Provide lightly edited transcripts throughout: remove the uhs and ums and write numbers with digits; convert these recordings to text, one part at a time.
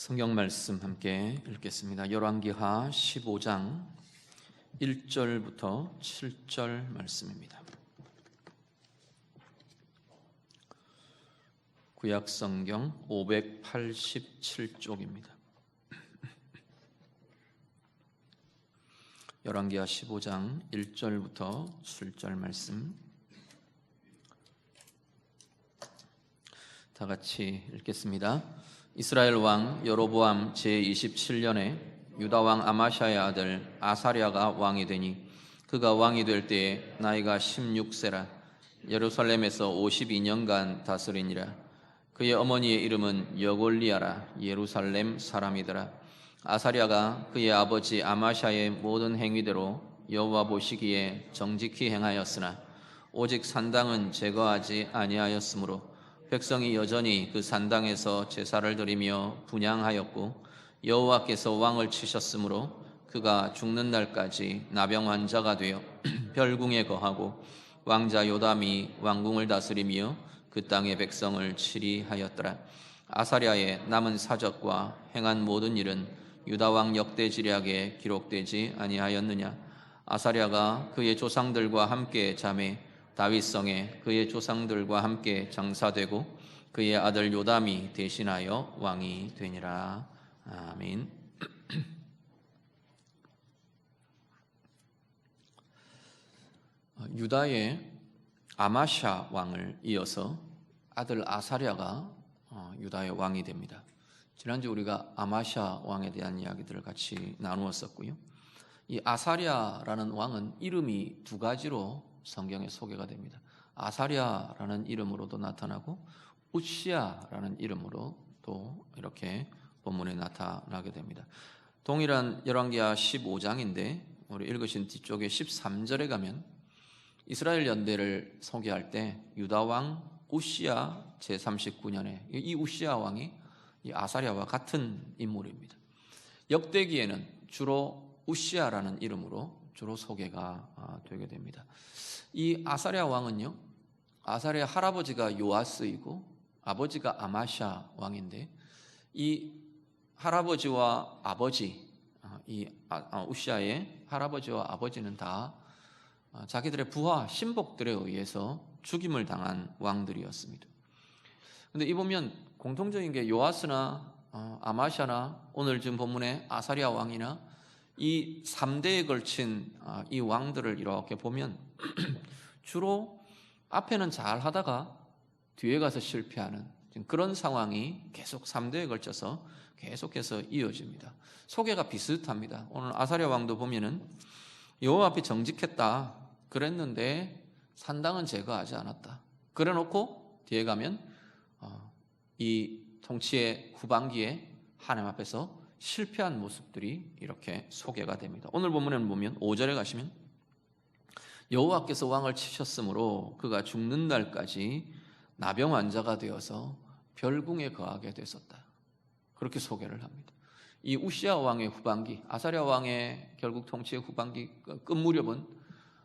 성경 말씀 함께 읽겠습니다. 열왕기하 15장 1절부터 7절 말씀입니다. 구약 성경 587쪽입니다. 열왕기하 15장 1절부터 7절 말씀 다 같이 읽겠습니다. 이스라엘 왕 여로보암 제27년에 유다 왕 아마샤의 아들 아사랴가 왕이 되니 그가 왕이 될 때에 나이가 16세라 예루살렘에서 52년간 다스리니라. 그의 어머니의 이름은 여골리아라 예루살렘 사람이더라. 아사랴가 그의 아버지 아마샤의 모든 행위대로 여호와 보시기에 정직히 행하였으나 오직 산당은 제거하지 아니하였으므로 백성이 여전히 그 산당에서 제사를 드리며 분향하였고 여호와께서 왕을 치셨으므로 그가 죽는 날까지 나병 환자가 되어 별궁에 거하고 왕자 요담이 왕궁을 다스리며 그 땅의 백성을 치리하였더라. 아사랴의 남은 사적과 행한 모든 일은 유다 왕 역대지략에 기록되지 아니하였느냐. 아사랴가 그의 조상들과 함께 잠에 다윗성에 그의 조상들과 함께 장사되고 그의 아들 요담이 대신하여 왕이 되니라. 아멘. 유다의 아마샤 왕을 이어서 아들 아사랴가 유다의 왕이 됩니다. 지난주 우리가 아마샤 왕에 대한 이야기들을 같이 나누었었고요. 이 아사랴라는 왕은 이름이 두 가지로 성경에 소개가 됩니다. 아사랴라는 이름으로도 나타나고 우시야라는 이름으로도 이렇게 본문에 나타나게 됩니다. 동일한 열왕기하 15장인데 우리 읽으신 뒤쪽에 13절에 가면 이스라엘 연대를 소개할 때 유다 왕 우시야 제39년에 이 우시야 왕이 이 아사랴와 같은 인물입니다. 역대기에는 주로 우시야라는 이름으로 주로 소개가 되게 됩니다. 이 아사랴 왕은요, 아사랴 할아버지가 요아스이고 아버지가 아마샤 왕인데 이 할아버지와 아버지, 이 우시야의 할아버지와 아버지는 다 자기들의 부하 신복들에 의해서 죽임을 당한 왕들이었습니다. 근데 이 보면 공통적인 게 요아스나 아마샤나 오늘 지금 본문의 아사랴 왕이나 이 3대에 걸친 이 왕들을 이렇게 보면 주로 앞에는 잘 하다가 뒤에 가서 실패하는 그런 상황이 계속 3대에 걸쳐서 계속해서 이어집니다. 소개가 비슷합니다. 오늘 아사랴 왕도 보면은 여호와 앞에 정직했다 그랬는데 산당은 제거하지 않았다 그래 놓고 뒤에 가면 이 통치의 후반기에 하나님 앞에서 실패한 모습들이 이렇게 소개가 됩니다. 오늘 본문에는 보면 5절에 가시면 여호와께서 왕을 치셨으므로 그가 죽는 날까지 나병 환자가 되어서 별궁에 거하게 됐었다. 그렇게 소개를 합니다. 이 우시야 왕의 후반기, 아사랴 왕의 결국 통치의 후반기 끝 무렵은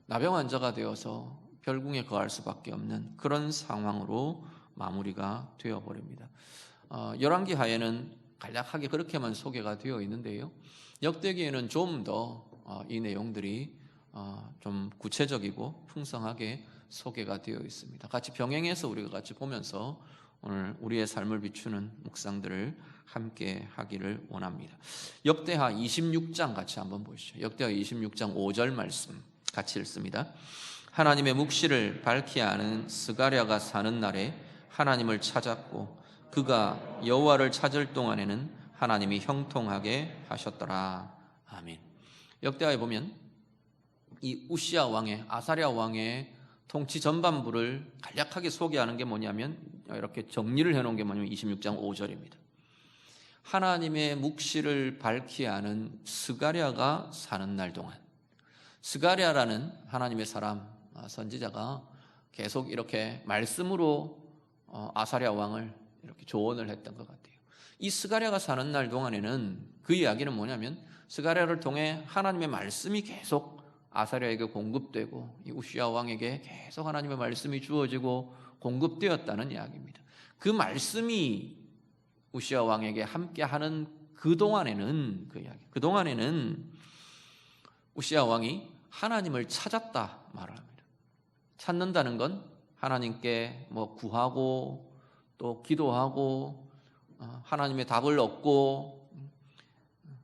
나병 환자가 되어서 별궁에 거할 수밖에 없는 그런 상황으로 마무리가 되어버립니다. 열왕기하에는 간략하게 그렇게만 소개가 되어 있는데요. 역대기에는 좀 더 이 내용들이 좀 구체적이고 풍성하게 소개가 되어 있습니다. 같이 병행해서 우리가 같이 보면서 오늘 우리의 삶을 비추는 묵상들을 함께 하기를 원합니다. 역대하 26장 같이 한번 보시죠. 역대하 26장 5절 말씀 같이 읽습니다. 하나님의 묵시를 밝히 아는 스가랴가 사는 날에 하나님을 찾았고 그가 여호와를 찾을 동안에는 하나님이 형통하게 하셨더라. 아멘. 역대하에 보면 이 우시야 왕의 아사랴 왕의 통치 전반부를 간략하게 소개하는 게 뭐냐면 이렇게 정리를 해놓은 게 뭐냐면 26장 5절입니다. 하나님의 묵시를 밝히 아는 스가랴가 사는 날 동안, 스가랴라는 하나님의 사람 선지자가 계속 이렇게 말씀으로 아사랴 왕을 이렇게 조언을 했던 것 같아요. 이 스가랴가 사는 날 동안에는 그 이야기는 뭐냐면 스가랴를 통해 하나님의 말씀이 계속 아사랴에게 공급되고 이 우시야 왕에게 계속 하나님의 말씀이 주어지고 공급되었다는 이야기입니다. 그 말씀이 우시아 왕에게 함께하는 그동안에는 그동안에는 우시아 왕이 하나님을 찾았다 말을 합니다. 찾는다는 건 하나님께 구하고 또 기도하고 하나님의 답을 얻고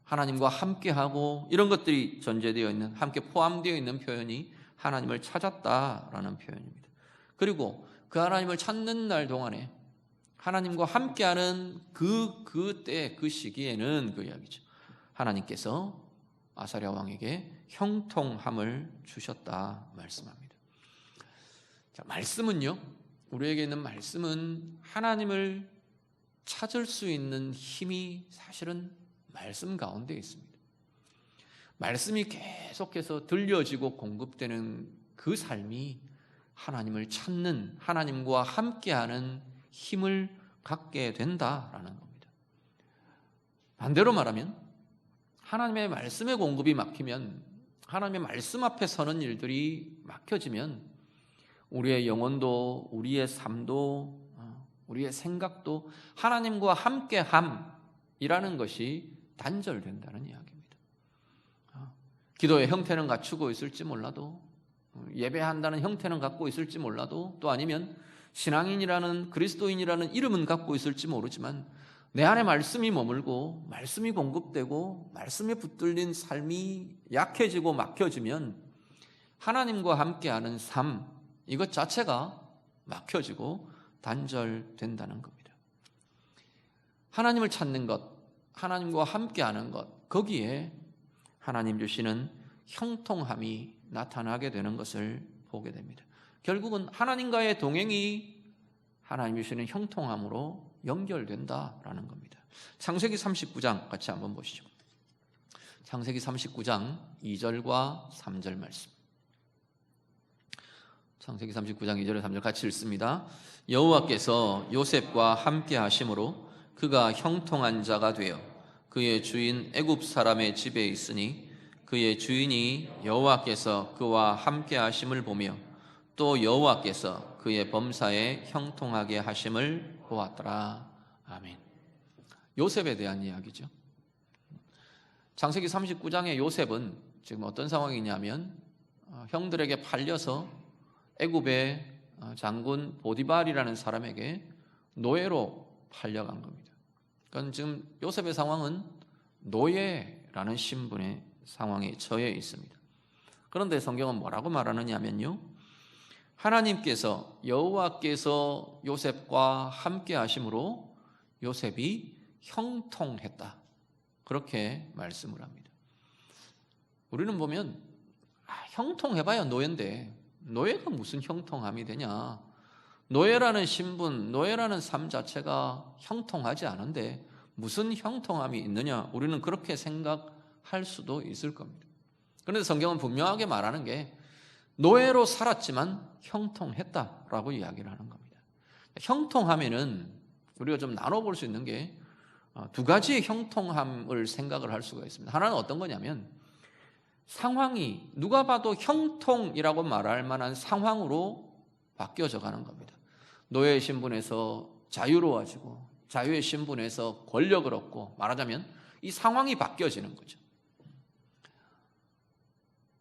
하나님과 함께하고 이런 것들이 전제되어 있는, 함께 포함되어 있는 표현이 하나님을 찾았다라는 표현입니다. 그리고 그 하나님을 찾는 날 동안에 하나님과 함께하는 그때 그 시기에는 그 이야기죠. 하나님께서 아사랴 왕에게 형통함을 주셨다 말씀합니다. 자, 말씀은요, 우리에게 있는 말씀은 하나님을 찾을 수 있는 힘이 사실은 말씀 가운데 있습니다. 말씀이 계속해서 들려지고 공급되는 그 삶이 하나님을 찾는, 하나님과 함께하는 힘을 갖게 된다라는 겁니다. 반대로 말하면 하나님의 말씀의 공급이 막히면, 하나님의 말씀 앞에 서는 일들이 막혀지면 우리의 영혼도, 우리의 삶도, 우리의 생각도 하나님과 함께함이라는 것이 단절된다는 이야기입니다. 기도의 형태는 갖추고 있을지 몰라도, 예배한다는 형태는 갖고 있을지 몰라도, 또 아니면 신앙인이라는, 그리스도인이라는 이름은 갖고 있을지 모르지만 내 안에 말씀이 머물고 말씀이 공급되고 말씀에 붙들린 삶이 약해지고 막혀지면 하나님과 함께하는 삶, 이것 자체가 막혀지고 단절된다는 겁니다. 하나님을 찾는 것, 하나님과 함께하는 것, 거기에 하나님 주시는 형통함이 나타나게 되는 것을 보게 됩니다. 결국은 하나님과의 동행이 하나님 주시는 형통함으로 연결된다라는 겁니다. 창세기 39장 같이 한번 보시죠. 창세기 39장 2절과 3절 말씀. 창세기 39장 2절에 3절 같이 읽습니다. 여호와께서 요셉과 함께 하심으로 그가 형통한 자가 되어 그의 주인 애굽 사람의 집에 있으니 그의 주인이 여호와께서 그와 함께 하심을 보며 또 여호와께서 그의 범사에 형통하게 하심을 보았더라. 아멘. 요셉에 대한 이야기죠. 창세기 39장의 요셉은 지금 어떤 상황이냐면 형들에게 팔려서 애굽의 장군 보디발이라는 사람에게 노예로 팔려간 겁니다. 그러니까 지금 요셉의 상황은 노예라는 신분의 상황에 처해 있습니다. 그런데 성경은 뭐라고 말하느냐면요, 하나님께서, 여호와께서 요셉과 함께 하심으로 요셉이 형통했다, 그렇게 말씀을 합니다. 우리는 보면 형통해봐야 노예인데 노예가 무슨 형통함이 되냐, 노예라는 신분, 노예라는 삶 자체가 형통하지 않은데 무슨 형통함이 있느냐, 우리는 그렇게 생각할 수도 있을 겁니다. 그런데 성경은 분명하게 말하는 게 노예로 살았지만 형통했다라고 이야기를 하는 겁니다. 형통하면은 우리가 좀 나눠볼 수 있는 게 두 가지의 형통함을 생각을 할 수가 있습니다. 하나는 어떤 거냐면 상황이 누가 봐도 형통이라고 말할 만한 상황으로 바뀌어져 가는 겁니다. 노예의 신분에서 자유로워지고 자유의 신분에서 권력을 얻고, 말하자면 이 상황이 바뀌어지는 거죠.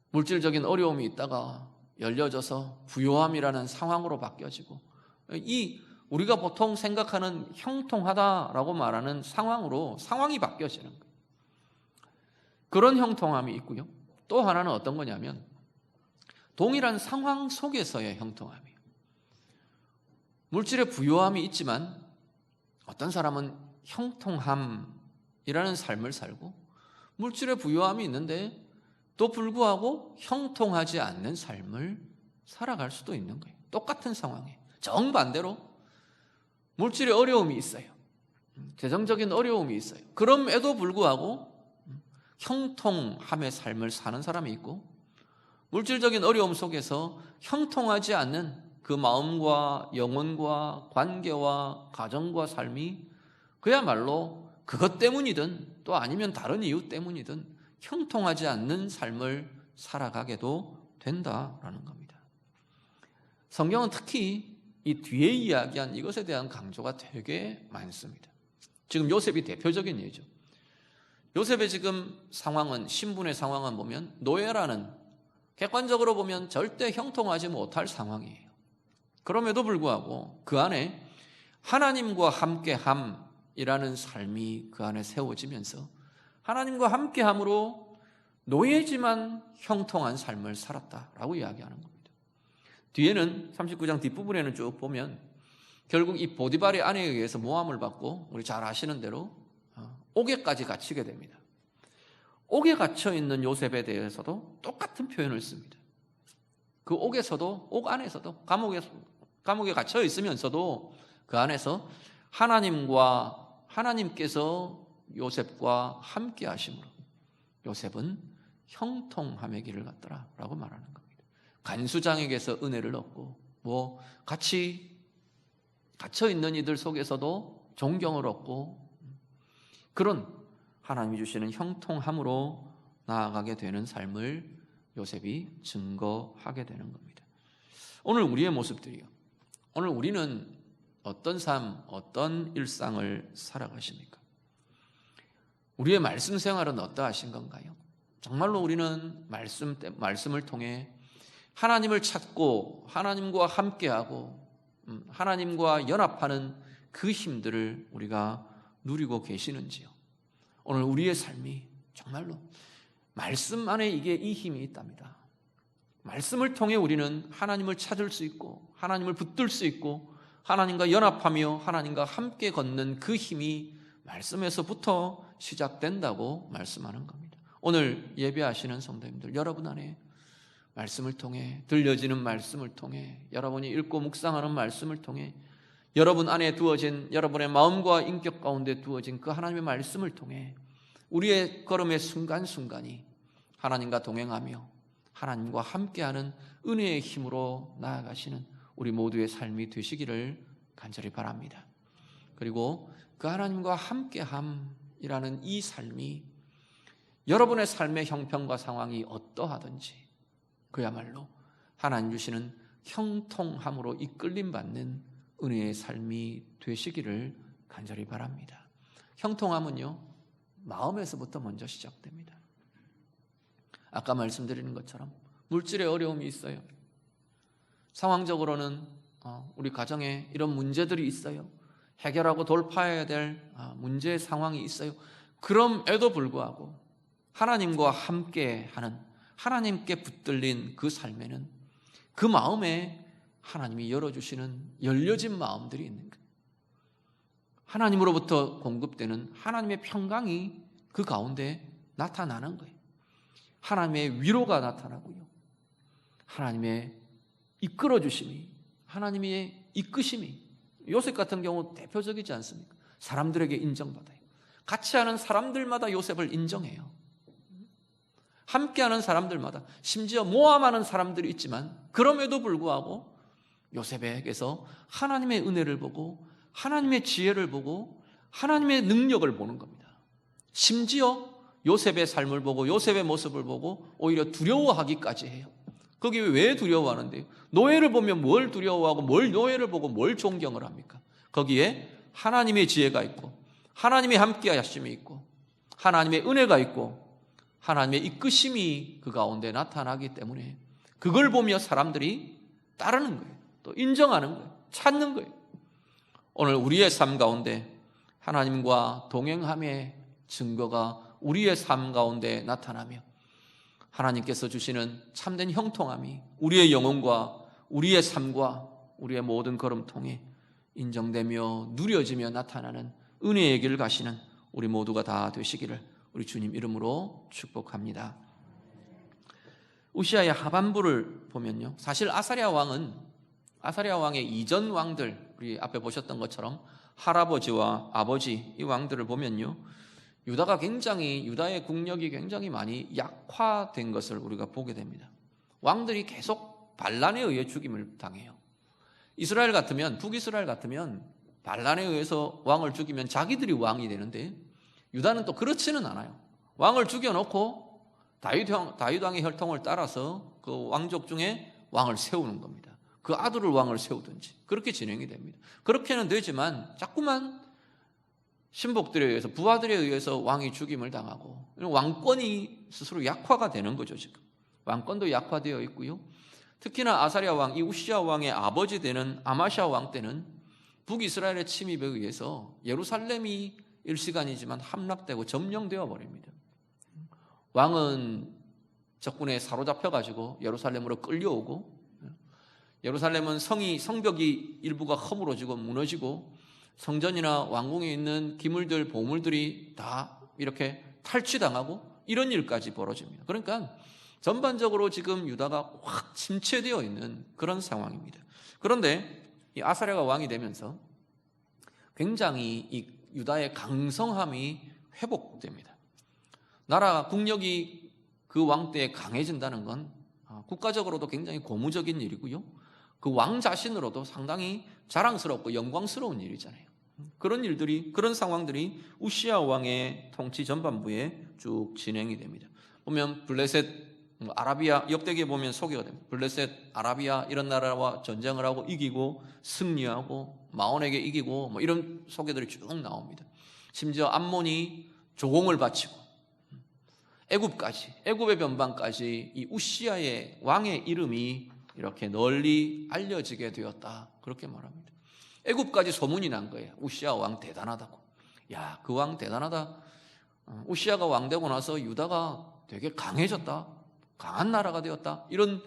물질적인 어려움이 있다가 열려져서 부요함이라는 상황으로 바뀌어지고, 이 우리가 보통 생각하는 형통하다라고 말하는 상황으로 상황이 바뀌어지는 거예요. 그런 형통함이 있고요. 또 하나는 어떤 거냐면 동일한 상황 속에서의 형통함이에요. 물질의 부요함이 있지만 어떤 사람은 형통함이라는 삶을 살고, 물질의 부요함이 있는데 또 불구하고 형통하지 않는 삶을 살아갈 수도 있는 거예요. 똑같은 상황에 정반대로 물질의 어려움이 있어요. 재정적인 어려움이 있어요. 그럼에도 불구하고 형통함의 삶을 사는 사람이 있고, 물질적인 어려움 속에서 형통하지 않는 그 마음과 영혼과 관계와 가정과 삶이 그야말로 그것 때문이든 또 아니면 다른 이유 때문이든 형통하지 않는 삶을 살아가게도 된다라는 겁니다. 성경은 특히 이 뒤에 이야기한 이것에 대한 강조가 되게 많습니다. 지금 요셉이 대표적인 예죠. 요셉의 지금 상황은, 신분의 상황은 보면 노예라는, 객관적으로 보면 절대 형통하지 못할 상황이에요. 그럼에도 불구하고 그 안에 하나님과 함께함이라는 삶이 그 안에 세워지면서 하나님과 함께함으로 노예지만 형통한 삶을 살았다라고 이야기하는 겁니다. 뒤에는 39장 뒷부분에는 쭉 보면 결국 이 보디발의 아내에 의해서 모함을 받고 우리 잘 아시는 대로 옥에까지 갇히게 됩니다. 옥에 갇혀 있는 요셉에 대해서도 똑같은 표현을 씁니다. 그 옥에서도, 옥 안에서도, 감옥에 갇혀 있으면서도 그 안에서 하나님께서 요셉과 함께 하심으로 요셉은 형통함의 길을 갔더라라고 말하는 겁니다. 간수장에게서 은혜를 얻고 같이 갇혀 있는 이들 속에서도 존경을 얻고 그런 하나님이 주시는 형통함으로 나아가게 되는 삶을 요셉이 증거하게 되는 겁니다. 오늘 우리의 모습들이요. 오늘 우리는 어떤 삶, 어떤 일상을 살아가십니까? 우리의 말씀 생활은 어떠하신 건가요? 정말로 우리는 말씀을 통해 하나님을 찾고 하나님과 함께하고 하나님과 연합하는 그 힘들을 우리가 누리고 계시는지요? 오늘 우리의 삶이 정말로 말씀 안에 이 힘이 있답니다. 말씀을 통해 우리는 하나님을 찾을 수 있고 하나님을 붙들 수 있고 하나님과 연합하며 하나님과 함께 걷는 그 힘이 말씀에서부터 시작된다고 말씀하는 겁니다. 오늘 예배하시는 성도님들, 여러분 안에 말씀을 통해, 들려지는 말씀을 통해, 여러분이 읽고 묵상하는 말씀을 통해, 여러분 안에 두어진, 여러분의 마음과 인격 가운데 두어진 그 하나님의 말씀을 통해 우리의 걸음의 순간순간이 하나님과 동행하며 하나님과 함께하는 은혜의 힘으로 나아가시는 우리 모두의 삶이 되시기를 간절히 바랍니다. 그리고 그 하나님과 함께함이라는 이 삶이 여러분의 삶의 형편과 상황이 어떠하든지 그야말로 하나님 주시는 형통함으로 이끌림 받는 은혜의 삶이 되시기를 간절히 바랍니다. 형통함은요, 마음에서부터 먼저 시작됩니다. 아까 말씀드리는 것처럼 물질의 어려움이 있어요. 상황적으로는 우리 가정에 이런 문제들이 있어요. 해결하고 돌파해야 될 문제의 상황이 있어요. 그럼에도 불구하고 하나님과 함께하는, 하나님께 붙들린 그 삶에는 그 마음에 하나님이 열어주시는 열려진 마음들이 있는 거예요. 하나님으로부터 공급되는 하나님의 평강이 그 가운데 나타나는 거예요. 하나님의 위로가 나타나고요. 하나님의 이끌어주심이, 하나님의 이끄심이, 요셉 같은 경우 대표적이지 않습니까? 사람들에게 인정받아요. 같이 하는 사람들마다 요셉을 인정해요. 함께하는 사람들마다, 심지어 모함하는 사람들이 있지만 그럼에도 불구하고 요셉에게서 하나님의 은혜를 보고 하나님의 지혜를 보고 하나님의 능력을 보는 겁니다. 심지어 요셉의 삶을 보고 요셉의 모습을 보고 오히려 두려워하기까지 해요. 거기 왜 두려워하는데요? 노예를 보면 뭘 두려워하고 뭘 노예를 보고 뭘 존경을 합니까? 거기에 하나님의 지혜가 있고 하나님의 함께하심이 있고 하나님의 은혜가 있고 하나님의 이끄심이 그 가운데 나타나기 때문에 그걸 보며 사람들이 따르는 거예요. 또 인정하는 거예요. 찾는 거예요. 오늘 우리의 삶 가운데 하나님과 동행함의 증거가 우리의 삶 가운데 나타나며 하나님께서 주시는 참된 형통함이 우리의 영혼과 우리의 삶과 우리의 모든 걸음통에 인정되며 누려지며 나타나는 은혜의 길을 가시는 우리 모두가 다 되시기를 우리 주님 이름으로 축복합니다. 우시아의 하반부를 보면요, 사실 아사랴 왕의 이전 왕들, 우리 앞에 보셨던 것처럼 할아버지와 아버지 이 왕들을 보면요, 유다의 국력이 굉장히 많이 약화된 것을 우리가 보게 됩니다. 왕들이 계속 반란에 의해 죽임을 당해요. 북이스라엘 같으면 반란에 의해서 왕을 죽이면 자기들이 왕이 되는데 유다는 또 그렇지는 않아요. 왕을 죽여놓고 다윗 왕의 혈통을 따라서 그 왕족 중에 왕을 세우는 겁니다. 그 아들을 왕을 세우든지 그렇게 진행이 됩니다. 그렇게는 되지만 자꾸만 신복들에 의해서, 부하들에 의해서 왕이 죽임을 당하고 왕권이 스스로 약화가 되는 거죠. 지금 왕권도 약화되어 있고요. 특히나 아사랴 왕, 이 우시야 왕의 아버지 되는 아마샤 왕 때는 북이스라엘의 침입에 의해서 예루살렘이 일시간이지만 함락되고 점령되어 버립니다. 왕은 적군에 사로잡혀가지고 예루살렘으로 끌려오고, 예루살렘은 성벽이 일부가 허물어지고 무너지고 성전이나 왕궁에 있는 기물들, 보물들이 다 이렇게 탈취당하고 이런 일까지 벌어집니다. 그러니까 전반적으로 지금 유다가 확 침체되어 있는 그런 상황입니다. 그런데 이 아사랴가 왕이 되면서 굉장히 이 유다의 강성함이 회복됩니다. 나라 국력이 그 왕 때에 강해진다는 건 국가적으로도 굉장히 고무적인 일이고요. 그 왕 자신으로도 상당히 자랑스럽고 영광스러운 일이잖아요. 그런 상황들이 우시야 왕의 통치 전반부에 쭉 진행이 됩니다. 보면 블레셋, 아라비아, 역대기에 보면 소개가 됩니다. 블레셋, 아라비아 이런 나라와 전쟁을 하고 이기고 승리하고 마온에게 이기고 뭐 이런 소개들이 쭉 나옵니다. 심지어 암몬이 조공을 바치고 애굽의 변방까지 이 우시야의 왕의 이름이 이렇게 널리 알려지게 되었다, 그렇게 말합니다. 애굽까지 소문이 난 거예요. 우시야 왕 대단하다고. 야, 그 왕 대단하다. 우시야가 왕 되고 나서 유다가 되게 강해졌다, 강한 나라가 되었다, 이런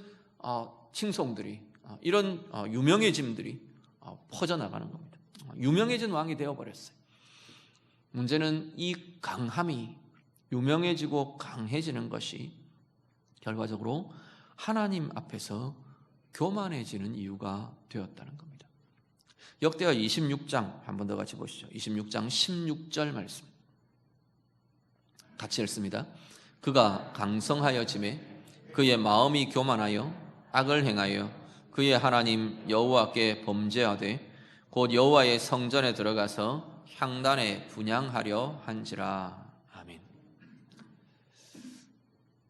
칭송들이, 이런 유명해짐들이 퍼져나가는 겁니다. 유명해진 왕이 되어버렸어요. 문제는 이 강함이, 유명해지고 강해지는 것이 결과적으로 하나님 앞에서 교만해지는 이유가 되었다는 겁니다. 역대하 26장 한 번 더 같이 보시죠. 26장 16절 말씀 같이 읽습니다. 그가 강성하여짐에 그의 마음이 교만하여 악을 행하여 그의 하나님 여호와께 범죄하되 곧 여호와의 성전에 들어가서 향단에 분향하려 한지라. 아멘.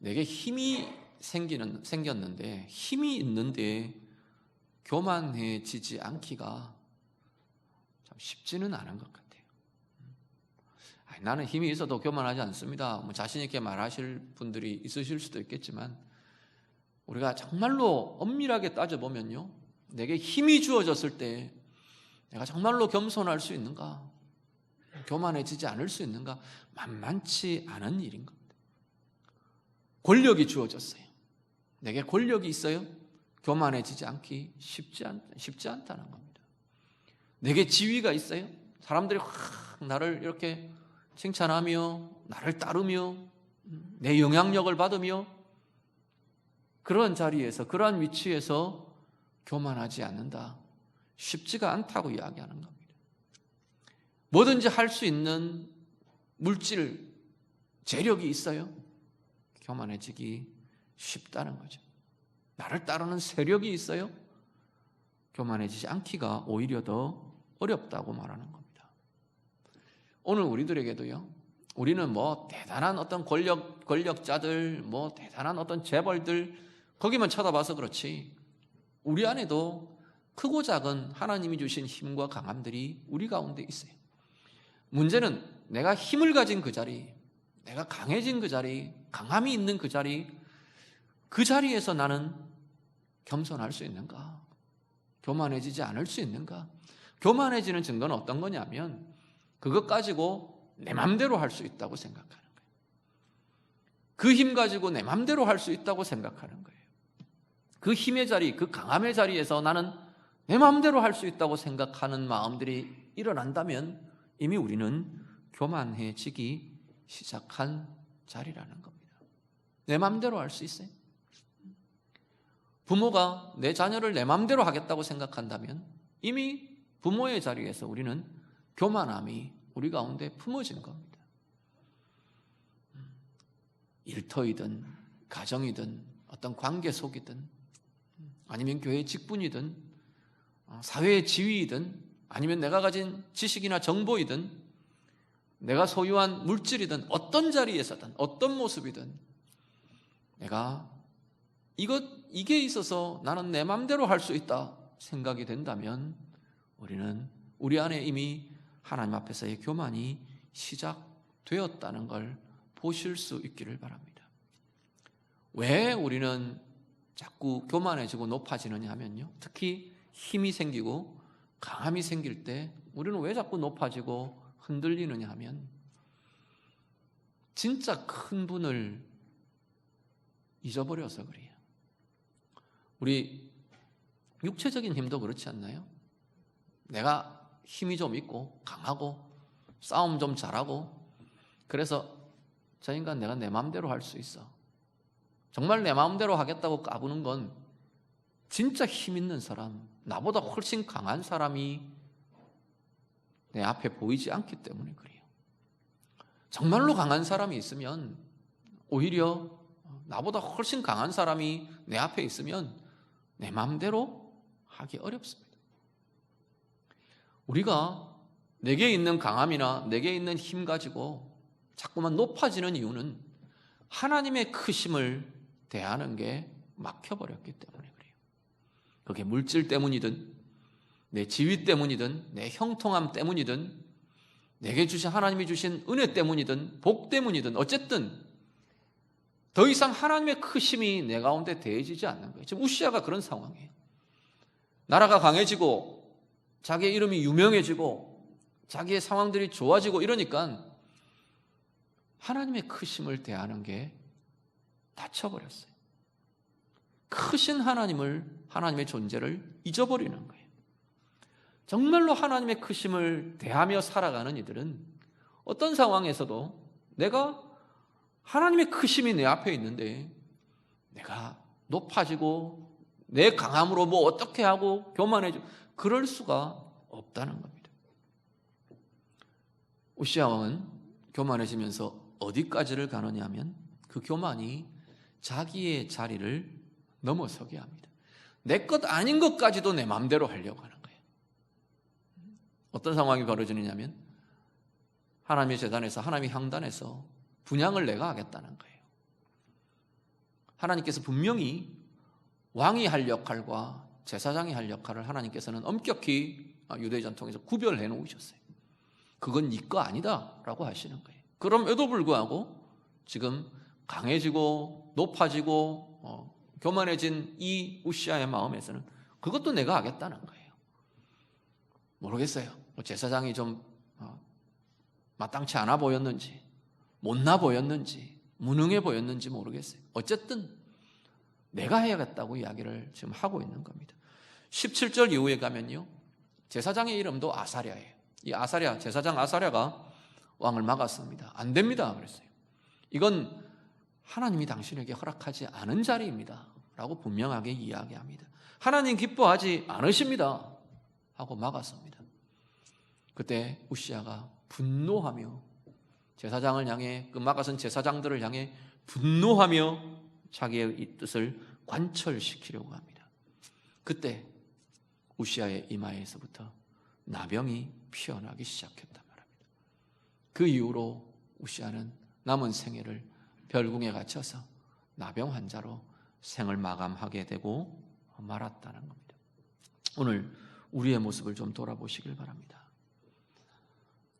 내게 힘이 생겼는데, 힘이 있는데 교만해지지 않기가 참 쉽지는 않은 것 같아요. 나는 힘이 있어도 교만하지 않습니다, 자신 있게 말하실 분들이 있으실 수도 있겠지만, 우리가 정말로 엄밀하게 따져보면요, 내게 힘이 주어졌을 때 내가 정말로 겸손할 수 있는가, 교만해지지 않을 수 있는가, 만만치 않은 일인 겁니다. 권력이 주어졌어요. 내게 권력이 있어요? 교만해지지 않기 쉽지 않다는 겁니다. 내게 지위가 있어요? 사람들이 확 나를 이렇게 칭찬하며 나를 따르며 내 영향력을 받으며 그런 자리에서, 그러한 위치에서 교만하지 않는다, 쉽지가 않다고 이야기하는 겁니다. 뭐든지 할 수 있는 물질, 재력이 있어요? 교만해지기 쉽다는 거죠. 나를 따르는 세력이 있어요? 교만해지지 않기가 오히려 더 어렵다고 말하는 겁니다. 오늘 우리들에게도요, 우리는 뭐 대단한 어떤 권력자들, 뭐 대단한 어떤 재벌들, 거기만 쳐다봐서 그렇지 우리 안에도 크고 작은 하나님이 주신 힘과 강함들이 우리 가운데 있어요. 문제는 내가 힘을 가진 그 자리, 내가 강해진 그 자리, 강함이 있는 그 자리에서 나는 겸손할 수 있는가? 교만해지지 않을 수 있는가? 교만해지는 증거는 어떤 거냐면, 그것 가지고 내 맘대로 할 수 있다고 생각하는 거예요. 그 힘 가지고 내 맘대로 할 수 있다고 생각하는 거예요. 그 힘의 자리, 그 강함의 자리에서 나는 내 맘대로 할 수 있다고 생각하는 마음들이 일어난다면 이미 우리는 교만해지기 시작한 자리라는 겁니다. 내 맘대로 할 수 있어요? 부모가 내 자녀를 내 맘대로 하겠다고 생각한다면 이미 부모의 자리에서 우리는 교만함이 우리 가운데 품어진 겁니다. 일터이든 가정이든 어떤 관계 속이든 아니면 교회 직분이든 사회의 지위이든 아니면 내가 가진 지식이나 정보이든 내가 소유한 물질이든 어떤 자리에서든 어떤 모습이든 내가 이게 있어서 나는 내 맘대로 할 수 있다 생각이 된다면 우리는 우리 안에 이미 하나님 앞에서의 교만이 시작되었다는 걸 보실 수 있기를 바랍니다. 왜 우리는 자꾸 교만해지고 높아지느냐 하면요, 특히 힘이 생기고 강함이 생길 때 우리는 왜 자꾸 높아지고 흔들리느냐 하면 진짜 큰 분을 잊어버려서 그래요. 우리 육체적인 힘도 그렇지 않나요? 내가 힘이 좀 있고 강하고 싸움 좀 잘하고 그래서 저 인간 내가 내 마음대로 할 수 있어. 정말 내 마음대로 하겠다고 까부는 건 진짜 힘 있는 사람, 나보다 훨씬 강한 사람이 내 앞에 보이지 않기 때문에 그래요. 정말로 강한 사람이 있으면 오히려 나보다 훨씬 강한 사람이 내 앞에 있으면 내 마음대로 하기 어렵습니다. 우리가 내게 있는 강함이나 내게 있는 힘 가지고 자꾸만 높아지는 이유는 하나님의 크심을 대하는 게 막혀버렸기 때문에 그래요. 그게 물질 때문이든 내 지위 때문이든 내 형통함 때문이든 내게 주신 하나님이 주신 은혜 때문이든 복 때문이든 어쨌든 더 이상 하나님의 크심이 내 가운데 대해지지 않는 거예요. 지금 우시아가 그런 상황이에요. 나라가 강해지고 자기의 이름이 유명해지고 자기의 상황들이 좋아지고 이러니까 하나님의 크심을 대하는 게 닫혀버렸어요. 크신 하나님의 존재를 잊어버리는 거예요. 정말로 하나님의 크심을 대하며 살아가는 이들은 어떤 상황에서도 내가 하나님의 크심이 내 앞에 있는데 내가 높아지고 내 강함으로 뭐 어떻게 하고 교만해지고 그럴 수가 없다는 겁니다. 우시아 왕은 교만해지면서 어디까지를 가느냐 하면 그 교만이 자기의 자리를 넘어서게 합니다. 내 것 아닌 것까지도 내 마음대로 하려고 하는 거예요. 어떤 상황이 벌어지느냐면 하나님의 제단에서 하나님의 향단에서 분향을 내가 하겠다는 거예요. 하나님께서 분명히 왕이 할 역할과 제사장이 할 역할을 하나님께서는 엄격히 유대 전통에서 구별해 놓으셨어요. 그건 네 거 아니다 라고 하시는 거예요. 그럼에도 불구하고 지금 강해지고 높아지고 교만해진 이 우시아의 마음에서는 그것도 내가 하겠다는 거예요. 모르겠어요. 제사장이 좀 마땅치 않아 보였는지 못나 보였는지 무능해 보였는지 모르겠어요. 어쨌든 내가 해야겠다고 이야기를 지금 하고 있는 겁니다. 17절 이후에 가면요, 제사장의 이름도 아사랴예요. 이 아사랴, 제사장 아사랴가 왕을 막았습니다. 안 됩니다 그랬어요. 이건 하나님이 당신에게 허락하지 않은 자리입니다 라고 분명하게 이야기합니다. 하나님 기뻐하지 않으십니다 하고 막았습니다. 그때 우시아가 분노하며 제사장을 향해, 그 막아선 제사장들을 향해 분노하며 자기의 뜻을 관철시키려고 합니다. 그때 우시아의 이마에서부터 나병이 피어나기 시작했단 말입니다. 그 이후로 우시아는 남은 생애를 별궁에 갇혀서 나병 환자로 생을 마감하게 되고 말았다는 겁니다. 오늘 우리의 모습을 좀 돌아보시길 바랍니다.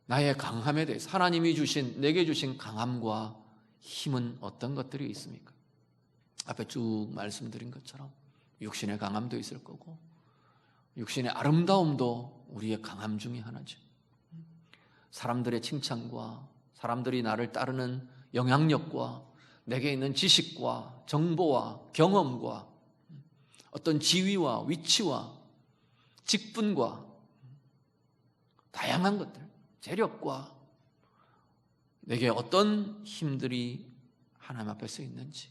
나의 강함에 대해서 하나님이 주신, 내게 주신 강함과 힘은 어떤 것들이 있습니까? 앞에 쭉 말씀드린 것처럼 육신의 강함도 있을 거고 육신의 아름다움도 우리의 강함 중에 하나죠. 사람들의 칭찬과 사람들이 나를 따르는 영향력과 내게 있는 지식과 정보와 경험과 어떤 지위와 위치와 직분과 다양한 것들, 재력과 내게 어떤 힘들이 하나님 앞에서 있는지,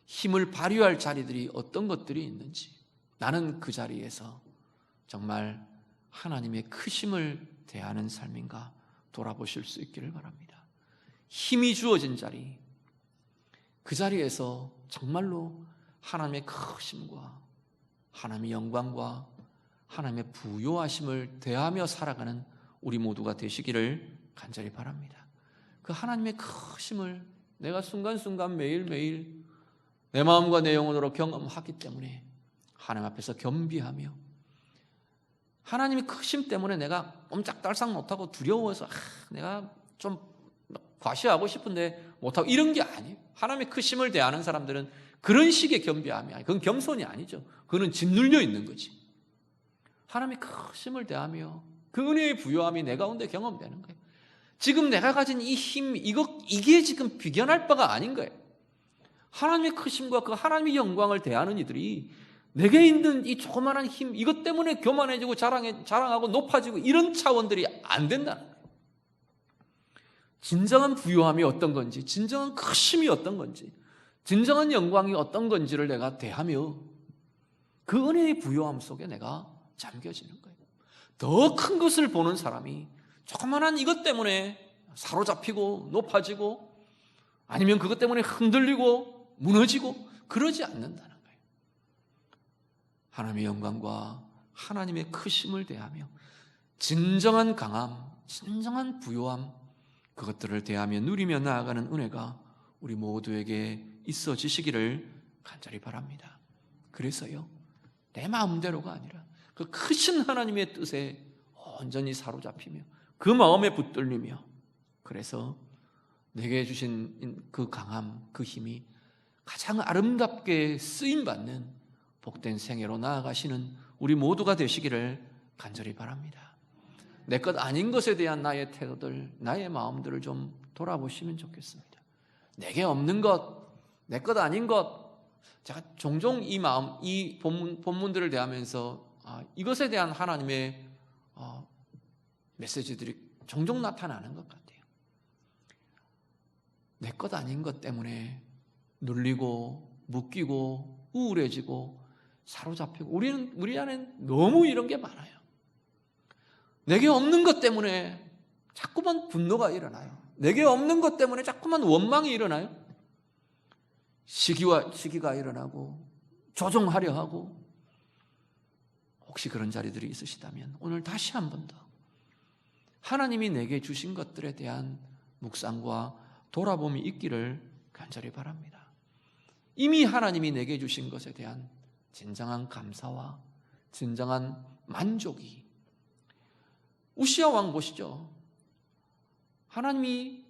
힘을 발휘할 자리들이 어떤 것들이 있는지, 나는 그 자리에서 정말 하나님의 크심을 대하는 삶인가 돌아보실 수 있기를 바랍니다. 힘이 주어진 자리, 그 자리에서 정말로 하나님의 크심과 하나님의 영광과 하나님의 부요하심을 대하며 살아가는 우리 모두가 되시기를 간절히 바랍니다. 그 하나님의 크심을 내가 순간순간 매일매일 내 마음과 내 영혼으로 경험하기 때문에 하나님 앞에서 겸비하며 하나님의 크심 때문에 내가 옴짝달싹 못하고 두려워서 내가 좀 과시하고 싶은데 못하고 이런 게 아니에요. 하나님의 크심을 대하는 사람들은 그런 식의 겸비함이 아니에요. 그건 겸손이 아니죠. 그거는 짓눌려 있는 거지. 하나님의 크심을 대하며 그 은혜의 부요함이 내 가운데 경험되는 거예요. 지금 내가 가진 이 힘, 이게 지금 비견할 바가 아닌 거예요. 하나님의 크심과 그 하나님의 영광을 대하는 이들이 내게 있는 이 조그마한 힘, 이것 때문에 교만해지고 자랑하고 높아지고 이런 차원들이 안 된다는 거예요. 진정한 부요함이 어떤 건지, 진정한 크심이 어떤 건지, 진정한 영광이 어떤 건지를 내가 대하며 그 은혜의 부요함 속에 내가 잠겨지는 거예요. 더 큰 것을 보는 사람이 조그마한 이것 때문에 사로잡히고 높아지고 아니면 그것 때문에 흔들리고 무너지고 그러지 않는다는 거예요. 하나님의 영광과 하나님의 크심을 대하며 진정한 강함, 진정한 부요함, 그것들을 대하며 누리며 나아가는 은혜가 우리 모두에게 있어지시기를 간절히 바랍니다. 그래서요, 내 마음대로가 아니라 그 크신 하나님의 뜻에 온전히 사로잡히며 그 마음에 붙들리며, 그래서 내게 주신 그 강함, 그 힘이 가장 아름답게 쓰임받는 복된 생애로 나아가시는 우리 모두가 되시기를 간절히 바랍니다. 내 것 아닌 것에 대한 나의 태도들, 나의 마음들을 좀 돌아보시면 좋겠습니다. 내게 없는 것, 내 것 아닌 것, 제가 종종 이 마음, 이 본문들을 대하면서 이것에 대한 하나님의 메시지들이 종종 나타나는 것 같아요. 내 것 아닌 것 때문에 눌리고 묶이고 우울해지고 사로잡히고 우리 안에 너무 이런 게 많아요. 내게 없는 것 때문에 자꾸만 분노가 일어나요. 내게 없는 것 때문에 자꾸만 원망이 일어나요. 시기가 일어나고 조종하려 하고, 혹시 그런 자리들이 있으시다면 오늘 다시 한 번 더 하나님이 내게 주신 것들에 대한 묵상과 돌아봄이 있기를 간절히 바랍니다. 이미 하나님이 내게 주신 것에 대한 진정한 감사와 진정한 만족이, 우시야 왕 보시죠. 하나님이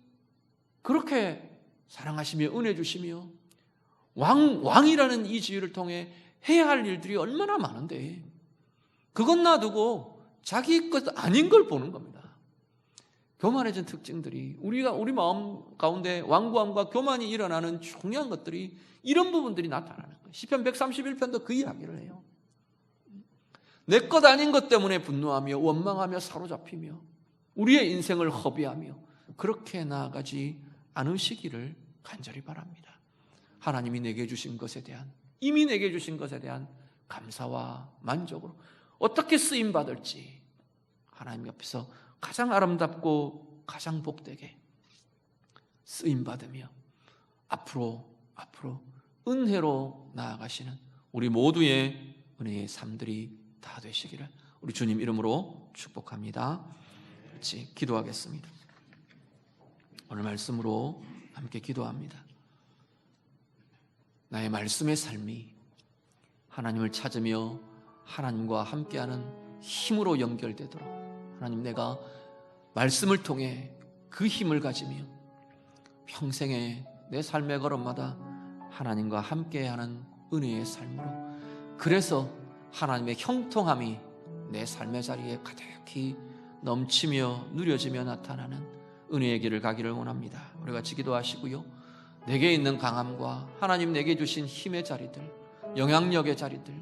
그렇게 사랑하시며 은혜 주시며 왕이라는 이 지위를 통해 해야 할 일들이 얼마나 많은데 그것 놔두고 자기 것 아닌 걸 보는 겁니다. 교만해진 특징들이 우리 마음 가운데 완고함과 교만이 일어나는 중요한 것들이 이런 부분들이 나타나는 거예요. 시편 131편도 그 이야기를 해요. 내 것 아닌 것 때문에 분노하며 원망하며 사로잡히며 우리의 인생을 허비하며 그렇게 나아가지 않으시기를 간절히 바랍니다. 하나님이 내게 주신 것에 대한, 이미 내게 주신 것에 대한 감사와 만족으로 어떻게 쓰임받을지 하나님 옆에서 가장 아름답고 가장 복되게 쓰임받으며 앞으로 은혜로 나아가시는 우리 모두의 은혜의 삶들이 다 되시기를 우리 주님 이름으로 축복합니다. 같이 기도하겠습니다. 오늘 말씀으로 함께 기도합니다. 나의 말씀의 삶이 하나님을 찾으며 하나님과 함께하는 힘으로 연결되도록, 하나님, 내가 말씀을 통해 그 힘을 가지며 평생에 내 삶의 걸음마다 하나님과 함께하는 은혜의 삶으로, 그래서 하나님의 형통함이 내 삶의 자리에 가득히 넘치며 누려지며 나타나는 은혜의 길을 가기를 원합니다. 우리 같이 기도하시고요, 내게 있는 강함과 하나님 내게 주신 힘의 자리들, 영향력의 자리들,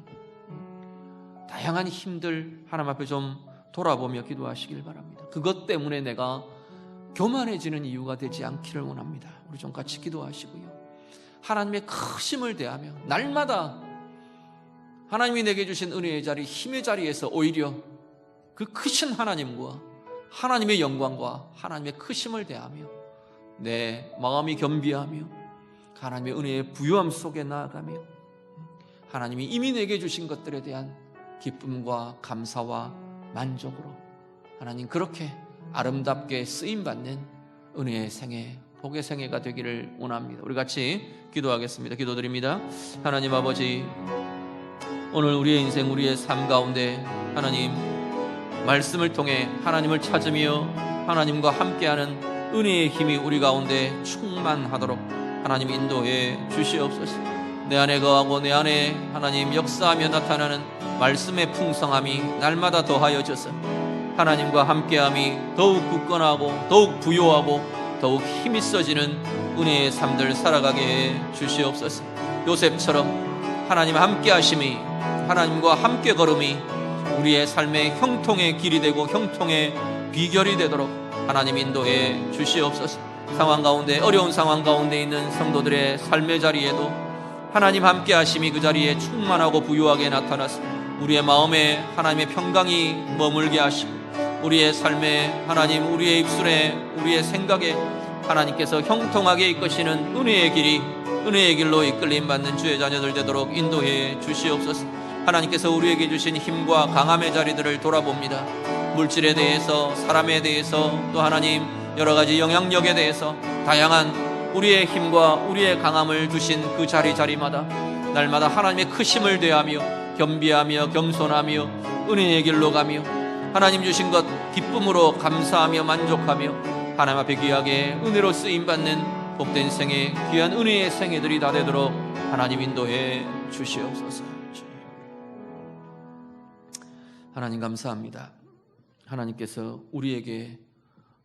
다양한 힘들 하나님 앞에 좀 돌아보며 기도하시길 바랍니다. 그것 때문에 내가 교만해지는 이유가 되지 않기를 원합니다. 우리 좀 같이 기도하시고요, 하나님의 크심을 대하며 날마다 하나님이 내게 주신 은혜의 자리, 힘의 자리에서 오히려 그 크신 하나님과 하나님의 영광과 하나님의 크심을 대하며 내 마음이 겸비하며 하나님의 은혜의 부요함 속에 나아가며 하나님이 이미 내게 주신 것들에 대한 기쁨과 감사와 만족으로 하나님 그렇게 아름답게 쓰임받는 은혜의 생애, 복의 생애가 되기를 원합니다. 우리 같이 기도하겠습니다. 기도드립니다. 하나님 아버지, 오늘 우리의 인생, 우리의 삶 가운데 하나님 말씀을 통해 하나님을 찾으며 하나님과 함께하는 은혜의 힘이 우리 가운데 충만하도록 하나님 인도해 주시옵소서. 내 안에 거하고 내 안에 하나님 역사하며 나타나는 말씀의 풍성함이 날마다 더하여져서 하나님과 함께함이 더욱 굳건하고 더욱 부요하고 더욱 힘이 있어지는 은혜의 삶들 살아가게 해 주시옵소서. 요셉처럼 하나님 함께하심이, 하나님과 함께 걸음이 우리의 삶의 형통의 길이 되고 형통의 비결이 되도록 하나님 인도해 주시옵소서. 상황 가운데, 어려운 상황 가운데 있는 성도들의 삶의 자리에도 하나님 함께 하심이 그 자리에 충만하고 부유하게 나타나서 우리의 마음에 하나님의 평강이 머물게 하시고 우리의 삶에 하나님, 우리의 입술에, 우리의 생각에 하나님께서 형통하게 이끄시는 은혜의 길이, 은혜의 길로 이끌림 받는 주의 자녀들 되도록 인도해 주시옵소서. 하나님께서 우리에게 주신 힘과 강함의 자리들을 돌아봅니다. 물질에 대해서, 사람에 대해서, 또 하나님 여러 가지 영향력에 대해서 다양한 우리의 힘과 우리의 강함을 두신 그 자리마다 날마다 하나님의 크심을 대하며 겸비하며 겸손하며 은혜의 길로 가며 하나님 주신 것 기쁨으로 감사하며 만족하며 하나님 앞에 귀하게 은혜로 쓰임받는 복된 생애, 귀한 은혜의 생애들이 다 되도록 하나님 인도해 주시옵소서. 하나님 감사합니다. 하나님께서 우리에게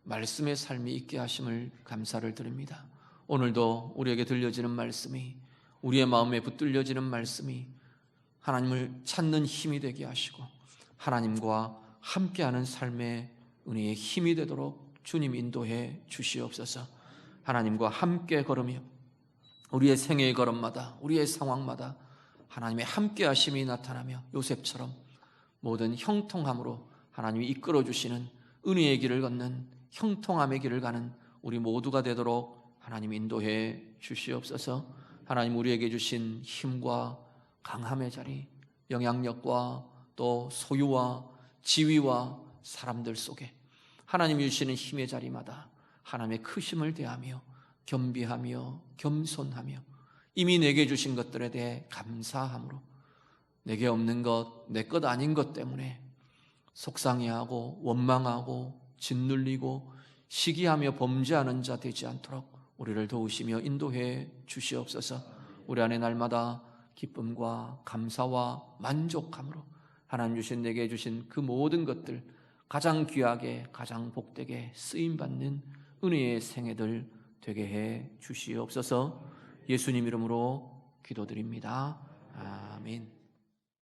말씀의 삶이 있게 하심을 감사를 드립니다. 오늘도 우리에게 들려지는 말씀이, 우리의 마음에 붙들려지는 말씀이 하나님을 찾는 힘이 되게 하시고 하나님과 함께하는 삶의 은혜의 힘이 되도록 주님 인도해 주시옵소서. 하나님과 함께 걸으며 우리의 생애의 걸음마다, 우리의 상황마다 하나님의 함께하심이 나타나며 요셉처럼 모든 형통함으로 하나님이 이끌어 주시는 은혜의 길을 걷는 형통함의 길을 가는 우리 모두가 되도록 하나님 인도해 주시옵소서. 하나님 우리에게 주신 힘과 강함의 자리, 영향력과 또 소유와 지위와 사람들 속에 하나님이 주시는 힘의 자리마다 하나님의 크심을 대하며 겸비하며 겸손하며 이미 내게 주신 것들에 대해 감사함으로 내게 없는 것, 내 것 아닌 것 때문에 속상해하고 원망하고 짓눌리고 시기하며 범죄하는 자 되지 않도록 우리를 도우시며 인도해 주시옵소서. 우리 안에 날마다 기쁨과 감사와 만족함으로 하나님 주신 내게 주신 그 모든 것들 가장 귀하게 가장 복되게 쓰임받는 은혜의 생애들 되게 해 주시옵소서. 예수님 이름으로 기도드립니다. 아멘.